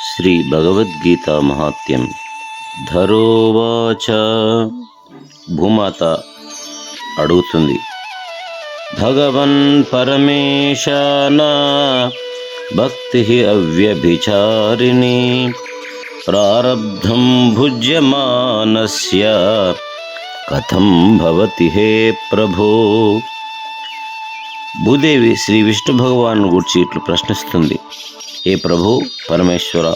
శ్రీ భగవద్గీతా మహాత్మ్యం. ధరోవాచ. భూమాత అడుగుతుంది, భగవన్ పరమేశాన భక్తి అవ్యభిచారిణి ప్రారబ్ధం భుజ్యమానస్య కథం భవతి హే ప్రభో. భూదేవి శ్రీ విష్ణు భగవాను గురించి ఇట్లు ప్రశ్నిస్తుంది, హే ప్రభు పరమేశ్వర,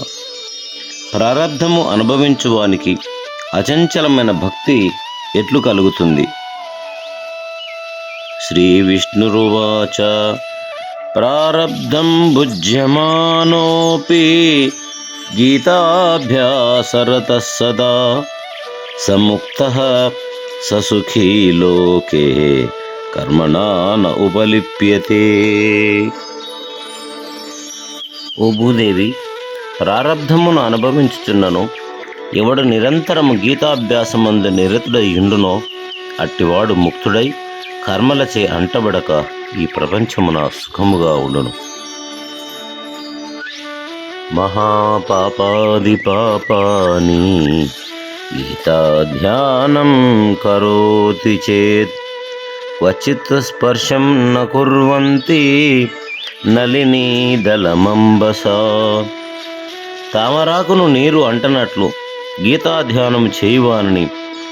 ప్రారబ్ధము అనుభవించువానికి అచంచలమైన భక్తి ఎట్లు కలుగుతుంది? శ్రీ విష్ణురువాచ. ప్రారబ్ధం భుజ్యమానోపి గీతాభ్యాసరతః సదా సముక్తః ససుఖీ లోకే కర్మణా న ఉపలిప్యతే. ఓ భూదేవి, ప్రారబ్ధమును అనుభవించుచున్నను ఎవడు నిరంతరము గీతాభ్యాసమందు నిరతుడయ్యుండునో అట్టివాడు ముక్తుడై కర్మలచే అంటబడక ఈ ప్రపంచమున సుఖముగా ఉండును. మహాపాపాది పాపాని గీతాధ్యానం కరోతి చేత్ క్వచిత్ స్పర్శం న కుర్వంతి నళినీ దళమంబసా. తామరాకును నీరు అంటనట్లు గీతాధ్యానం చేయువాని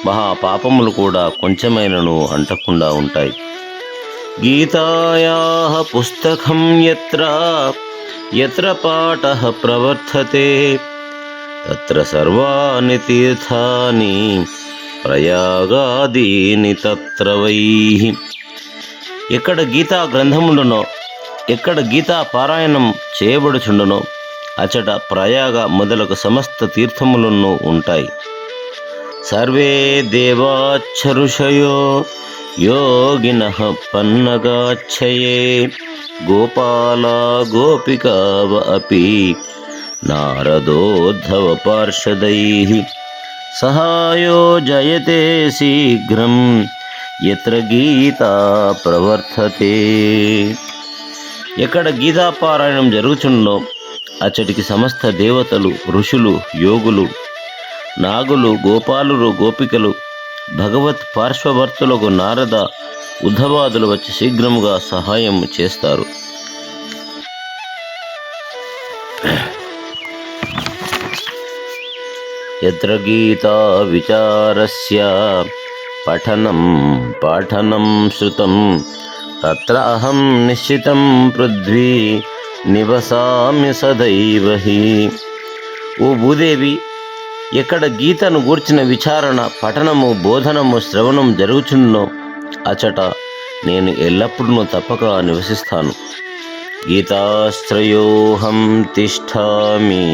మహాపాపములు కూడా కొంచెమైనను అంటకుండా ఉంటాయి. గీతాయాః పుస్తకం యత్ర పాఠః ప్రవర్తతే తత్ర సర్వాణి తీర్థాని ప్రయాగాదీని తత్ర వైః. ఎక్కడ గీతా గ్రంథముండునో, ఎక్కడ గీతా పారాయణం చేయబడుచుండునో అచట ప్రయాగ మొదలగు సమస్త తీర్థములను ఉంటాయి. సర్వే దేవాచ్చ ఋషయో యోగినః పన్నగాచ్చయే గోపాలా గోపికావ అపి నారదోద్ధవ పార్షదైః సహాయో జయతే శీఘ్రం యత్ర గీతా ప్రవర్తతే. ఎక్కడ గీతాపారాయణం జరుగుచుండో అచ్చటికి సమస్త దేవతలు, ఋషులు, యోగులు, నాగులు, గోపాలులు, గోపికలు, భగవత్ పార్శ్వవర్తులకు నారద, ఉద్ధవాదులు వచ్చి శీఘ్రముగా సహాయం చేస్తారు. యత్ర గీతా విచారస్య పఠనం పాఠనం శ్రుతం తత్ర అహం నిశ్చితం పృథ్వీ నివసామి సదైవ హి. ఓ భూదేవి, ఎక్కడ గీతను గూర్చిన విచారణ, పఠనము, బోధనము, శ్రవణం జరుగుచున్నో అచట నేను ఎల్లప్పుడూ తప్పక నివసిస్తాను. గీతాశ్రయోహం తిష్ఠామి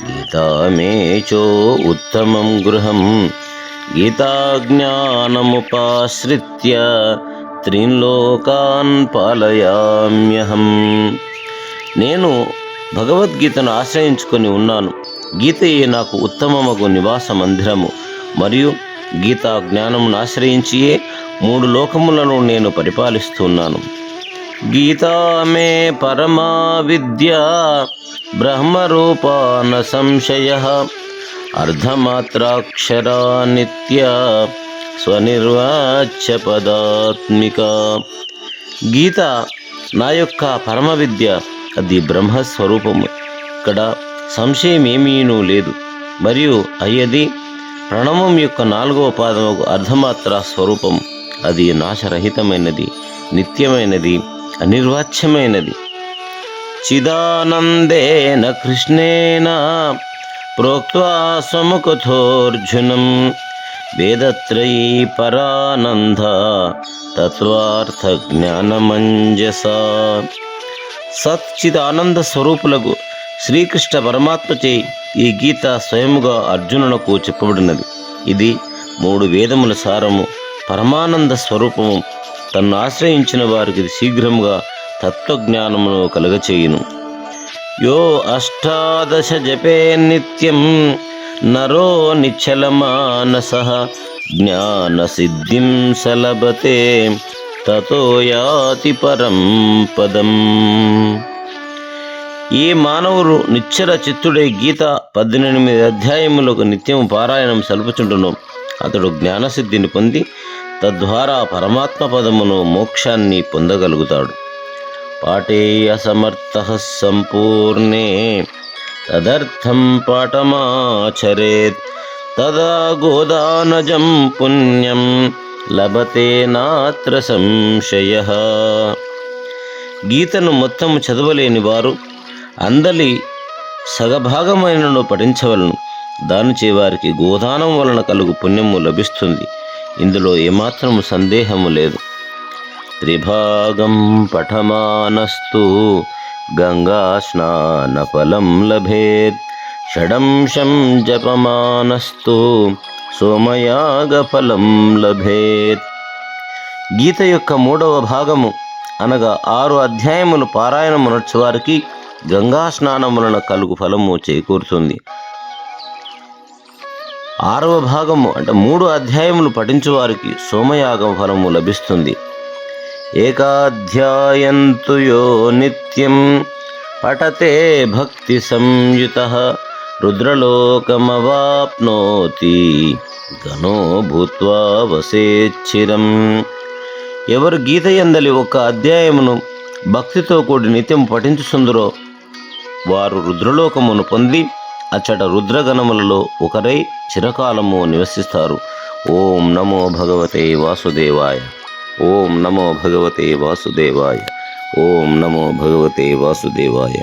గీతా మే చో ఉత్తమం గృహం గీతాజ్ఞానముపాశ్రిత్య త్రీన్ లోకాన్ పాలయామ్యహం. నేను భగవద్గీతను ఆశ్రయించుకొని ఉన్నాను. గీతయే నాకు ఉత్తమమగు నివాస మందిరము మరియు గీతా జ్ఞానమును ఆశ్రయించియే 3 లోకములను నేను పరిపాలిస్తున్నాను. గీతా మే పరమా విద్య బ్రహ్మరూపా న సంశయః అర్ధమాత్రాక్షరా నిత్య స్వనిర్వాచ్య పదాత్మిక. గీత నా యొక్క పరమ విద్య, అది బ్రహ్మస్వరూపము, ఇక్కడ సంశయం ఏమీనూ లేదు. మరియు అయ్యది ప్రణవం యొక్క 4వ పాదముకు అర్ధమాత్ర స్వరూపం, అది నాశరహితమైనది, నిత్యమైనది, అనిర్వాచ్యమైనది. చిదానందేన కృష్ణేన ప్రోక్త్వా స్వముఖతోర్జునం వేదత్రయీ పరానంద తత్వార్థ జ్ఞానమంజసా. సచ్చిదానంద స్వరూపులకు శ్రీకృష్ణ పరమాత్మచే ఈ గీత స్వయముగా అర్జునునకు చెప్పబడినది. ఇది 3 వేదముల సారము, పరమానంద స్వరూపము. తన్ను ఆశ్రయించిన వారికి శీఘ్రముగా తత్వజ్ఞానమును కలుగచేయును. యో 18 జపే నిత్యం నరో నిశ్చలమానసః జ్ఞానసిద్ధిం సలభతే తతో యాతి పరం పదం. ఈ మానవుడు నిశ్చల చిత్తుడై గీత 18 అధ్యాయములకు నిత్యం పారాయణం సలుపుచుండును అతడు జ్ఞానసిద్ధిని పొంది తద్వారా పరమాత్మ పదమును మోక్షాన్ని పొందగలుగుతాడు. పాఠేయ సమర్థ సంపూర్ణే తదర్థం పాఠమాచరేత్ తదా గోదానజం పుణ్యం లభతే నాత్ర సంశయః. గీతను మొత్తం చదవలేని వారు అందలి సగభాగమైనను పఠించవలను. దానిచే వారికి గోదానం వలన కలుగు పుణ్యము లభిస్తుంది. ఇందులో ఏమాత్రము సందేహము లేదు. త్రిభాగం పఠమానస్తు గంగా స్నాన ఫలం లభేత్ షడంశం జపమానస్తు సోమయాగ ఫలం లభేత్. గీత యొక్క 3వ భాగము అనగా 6 అధ్యాయములు పారాయణము నడుచువారికి గంగా స్నానం వలన కలుగు ఫలము చేకూరుతుంది. 6వ భాగము అంటే 3 అధ్యాయములు పఠించువారికి సోమయాగం ఫలము లభిస్తుంది. ఏకాధ్యాయంతు యో నిత్యం పఠతే భక్తి సంయుతః రుద్రలోకమవాప్నోతి గణో భూత్వా వసేచ్చిరం. ఎవరు గీత యందలి ఒక అధ్యాయమును భక్తితో కూడి నిత్యం పఠించుచుందురో వారు రుద్రలోకమును పొంది అచ్చట రుద్రగణములలో ఒకరై చిరకాలము నివసిస్తారు. ఓం నమో భగవతే వాసుదేవాయ. ఓం నమో భగవతే వాసుదేవాయ. ఓం నమో భగవతే వాసుదేవాయ.